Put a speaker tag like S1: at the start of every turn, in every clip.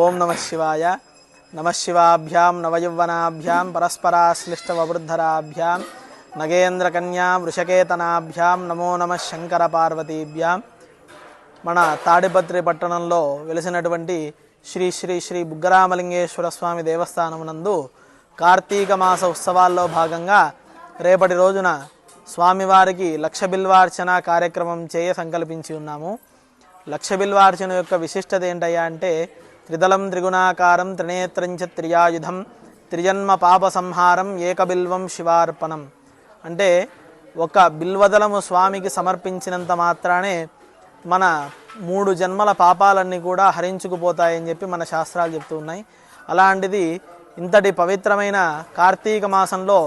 S1: ఓం నమః శివాయ. నమః శివాభ్యాం నవయౌవనాభ్యాం పరస్పరాశ్లిష్టవృద్ధరాభ్యాం నగేంద్రకన్యా వృషకేతనాభ్యాం నమో నమః శంకర పార్వతీభ్యాం. మన తాడిపత్రి పట్టణంలో వెలిసినటువంటి శ్రీ శ్రీ శ్రీ బుగ్గరామలింగేశ్వర స్వామి దేవస్థానమునందు కార్తీక మాస ఉత్సవాల్లో భాగంగా రేపటి రోజున స్వామివారికి లక్ష బిల్వార్చన కార్యక్రమం చేయ సంకల్పించి ఉన్నాము. లక్ష బిల్వార్చన యొక్క విశిష్టత ఏంటయ్యా అంటే త్రిదళం త్రిగుణాకారం త్రినేత్రంచ త్రియాయుధం త్రిజన్మ పాప సంహారం ఏకబిల్వం శివార్పణం. అంటే ఒక బిల్వదళము స్వామికి సమర్పించినంత మాత్రానే మన 3 జన్మల పాపాలన్నీ కూడా హరించుకుపోతాయని చెప్పి మన శాస్త్రాలు చెప్తూ ఉన్నాయి. అలాంటిది ఇంతటి పవిత్రమైన కార్తీక మాసంలో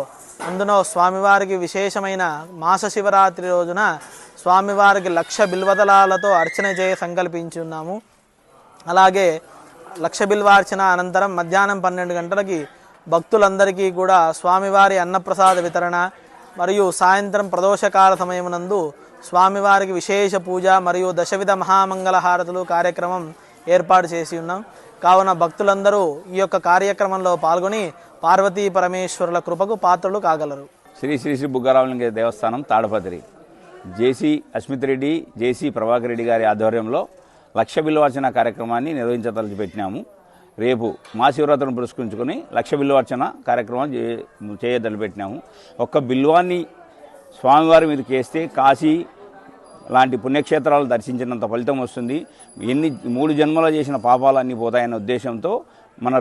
S1: అందులో స్వామివారికి విశేషమైన మాస శివరాత్రి రోజున స్వామివారికి లక్ష బిల్వదళాలతో అర్చన చేయ సంకల్పించి ఉన్నాము. అలాగే లక్ష బిల్వార్చన అనంతరం మధ్యాహ్నం 12 గంటలకి భక్తులందరికీ కూడా స్వామివారి అన్నప్రసాద వితరణ మరియు సాయంత్రం ప్రదోషకాల సమయమునందు స్వామివారికి విశేష పూజ మరియు దశవిధ మహామంగళ హారతులు కార్యక్రమం ఏర్పాటు చేసి ఉన్నాం. కావున భక్తులందరూ ఈ యొక్క కార్యక్రమంలో పాల్గొని పార్వతీ పరమేశ్వరుల కృపకు పాత్రలు కాగలరు.
S2: శ్రీ శ్రీ శ్రీ బుగ్గరామలింగ దేవస్థానం తాడపత్రి జేసీ అస్మిత్ రెడ్డి, జేసీ ప్రభాకర్ రెడ్డి గారి ఆధ్వర్యంలో లక్ష బిల్వార్చన కార్యక్రమాన్ని నిర్వహించదలిపెట్టినాము. రేపు మహాశివరాత్రిని పురస్కరించుకొని లక్ష బిల్వార్చన కార్యక్రమం చేయదలిపెట్టినాము. ఒక్క బిల్వాన్ని స్వామివారి మీదకి వేస్తే కాశీ లాంటి పుణ్యక్షేత్రాలు దర్శించినంత ఫలితం వస్తుంది. 3 జన్మలో చేసిన పాపాలన్నీ పోతాయన్న ఉద్దేశంతో మన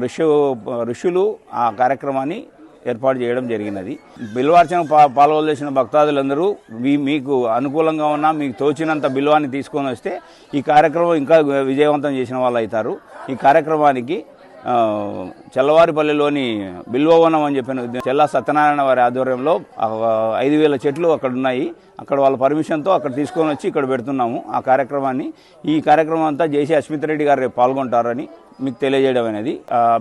S2: ఋషులు ఆ కార్యక్రమాన్ని ఏర్పాటు చేయడం జరిగినది. బిల్వార్చన పాల్గొలేసిన భక్తాదులందరూ మీకు అనుకూలంగా ఉన్న మీకు తోచినంత బిల్వాన్ని తీసుకొని వస్తే ఈ కార్యక్రమం ఇంకా విజయవంతం చేసిన వాళ్ళు అవుతారు. ఈ కార్యక్రమానికి చెల్లవారిపల్లిలోని బిల్వవనం అని చెప్పిన చెల్ల సత్యనారాయణ వారి ఆధ్వర్యంలో 5,000 చెట్లు అక్కడ ఉన్నాయి. అక్కడ వాళ్ళ పర్మిషన్తో అక్కడ తీసుకొని వచ్చి ఇక్కడ పెడుతున్నాము ఆ కార్యక్రమాన్ని. ఈ కార్యక్రమం అంతా జేసీ అస్మిత్ రెడ్డి గారు రేపు పాల్గొంటారని మీకు తెలియజేయడం అనేది.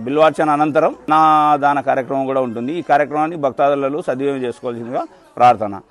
S2: బిల్వార్చన అనంతరం నా దాన కార్యక్రమం కూడా ఉంటుంది. ఈ కార్యక్రమాన్ని భక్తాదులు సద్వినియోగం చేసుకోవాల్సిందిగా ప్రార్థన.